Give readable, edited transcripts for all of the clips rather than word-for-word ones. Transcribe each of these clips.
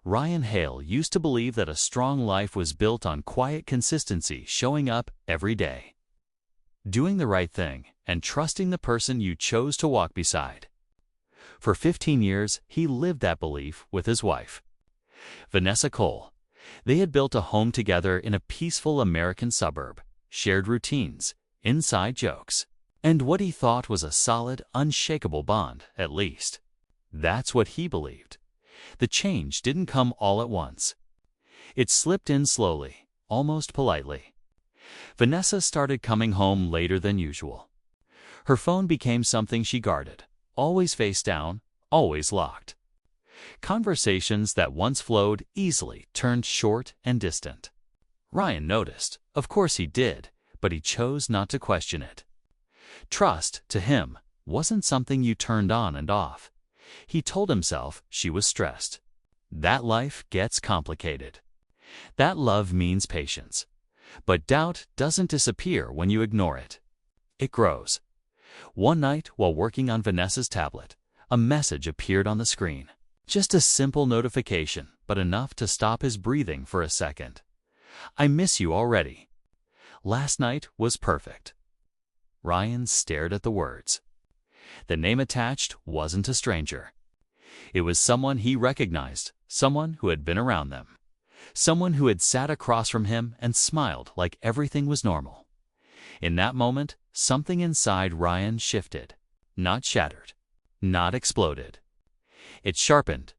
Ryan Hale used to believe that a strong life was built on quiet consistency, showing up every day, doing the right thing, and trusting the person you chose to walk beside. For 15 years, he lived that belief with his wife, Vanessa Cole. They had built a home together in a peaceful American suburb, shared routines, inside jokes, and what he thought was a solid, unshakable bond, at least. That's what he believed. The change didn't come all at once. It slipped in slowly, almost politely. Vanessa started coming home later than usual. Her phone became something she guarded, always face down, always locked. Conversations that once flowed easily turned short and distant. Ryan noticed. Of course he did, but he chose not to question it. Trust, to him, wasn't something you turned on and off. He told himself she was stressed. That life gets complicated. That love means patience. But doubt doesn't disappear when you ignore it. It grows. One night, while working on Vanessa's tablet, a message appeared on the screen. Just a simple notification, but enough to stop his breathing for a second. "I miss you already. Last night was perfect." Ryan stared at the words. The name attached wasn't a stranger. It was someone he recognized, someone who had been around them, someone who had sat across from him and smiled like everything was normal. In that moment, something inside Ryan shifted, not shattered, not exploded. It sharpened.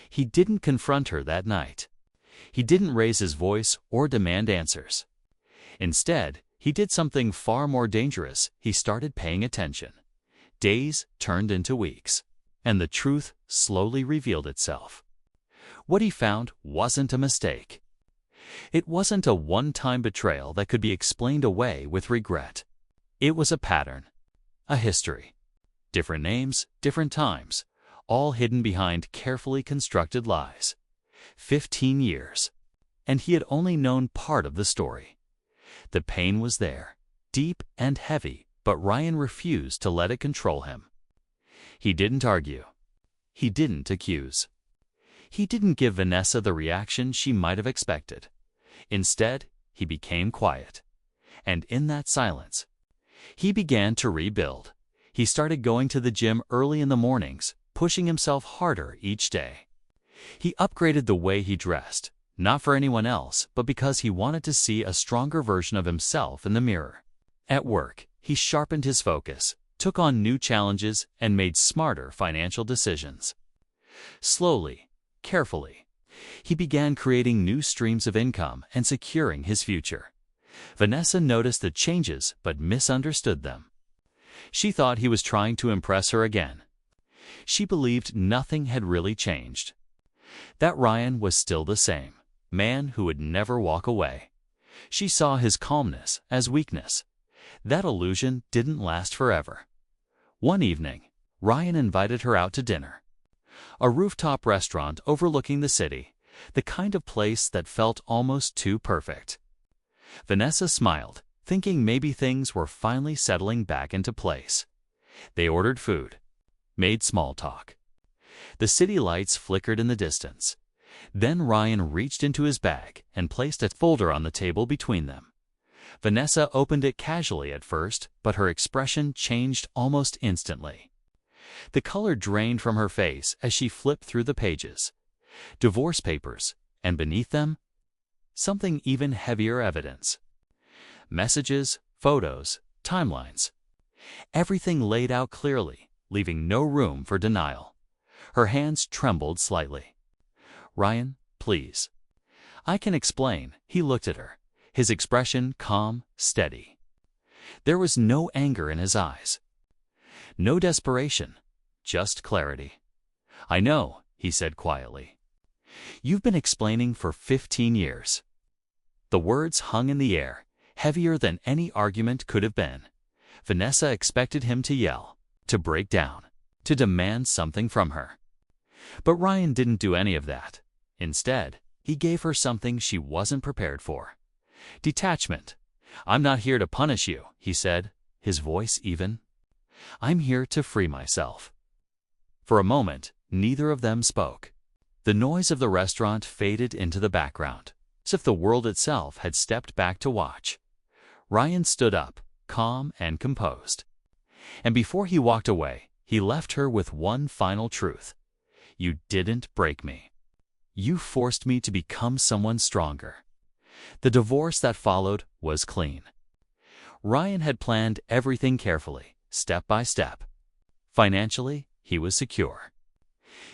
He didn't confront her that night. He didn't raise his voice or demand answers. Instead, he did something far more dangerous. He started paying attention. Days turned into weeks, and the truth slowly revealed itself. What he found wasn't a mistake. It wasn't a one-time betrayal that could be explained away with regret. It was a pattern, a history. Different names, different times, all hidden behind carefully constructed lies. 15 years, and he had only known part of the story. The pain was there, deep and heavy, but Ryan refused to let it control him. He didn't argue. He didn't accuse. He didn't give Vanessa the reaction she might have expected. Instead, he became quiet. And in that silence, he began to rebuild. He started going to the gym early in the mornings, pushing himself harder each day. He upgraded the way he dressed, not for anyone else, but because he wanted to see a stronger version of himself in the mirror. At work, he sharpened his focus, took on new challenges, and made smarter financial decisions. Slowly, carefully, he began creating new streams of income and securing his future. Vanessa noticed the changes but misunderstood them. She thought he was trying to impress her again. She believed nothing had really changed. That Ryan was still the same, man who would never walk away. She saw his calmness as weakness. That illusion didn't last forever. One evening, Ryan invited her out to dinner. A rooftop restaurant overlooking the city, the kind of place that felt almost too perfect. Vanessa smiled, thinking maybe things were finally settling back into place. They ordered food, made small talk. The city lights flickered in the distance. Then Ryan reached into his bag and placed a folder on the table between them. Vanessa opened it casually at first, but her expression changed almost instantly. The color drained from her face as she flipped through the pages. Divorce papers, and beneath them, something even heavier: evidence. Messages, photos, timelines. Everything laid out clearly, leaving no room for denial. Her hands trembled slightly. "Ryan, please." "I can explain." He looked at her, his expression calm, steady. There was no anger in his eyes. No desperation, just clarity. "I know," he said quietly. "You've been explaining for 15 years. The words hung in the air, heavier than any argument could have been. Vanessa expected him to yell, to break down, to demand something from her. But Ryan didn't do any of that. Instead, he gave her something she wasn't prepared for. Detachment. "I'm not here to punish you," he said, his voice even. "I'm here to free myself." For a moment, neither of them spoke. The noise of the restaurant faded into the background, as if the world itself had stepped back to watch. Ryan stood up, calm and composed. And before he walked away, he left her with one final truth. You didn't break me. You forced me to become someone stronger. The divorce that followed was clean. Ryan had planned everything carefully, step by step. Financially, he was secure.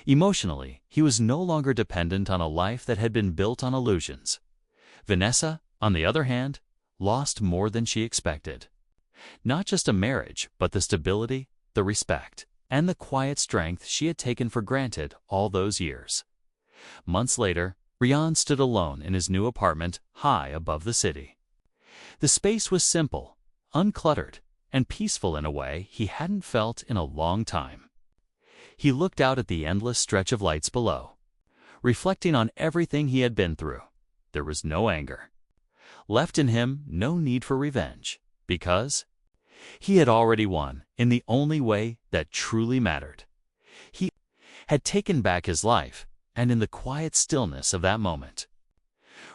Emotionally, he was no longer dependent on a life that had been built on illusions. Vanessa, on the other hand, lost more than she expected. Not just a marriage, but the stability, the respect, and the quiet strength she had taken for granted all those years. Months later, Ryan stood alone in his new apartment high above the city. The space was simple, uncluttered, and peaceful in a way he hadn't felt in a long time. He looked out at the endless stretch of lights below, reflecting on everything he had been through. There was no anger. Left in him no need for revenge, because he had already won in the only way that truly mattered. He had taken back his life, and in the quiet stillness of that moment,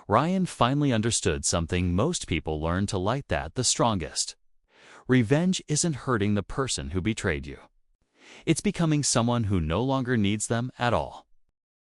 Ryan finally understood something most people learn to like that the strongest. Revenge isn't hurting the person who betrayed you. It's becoming someone who no longer needs them at all.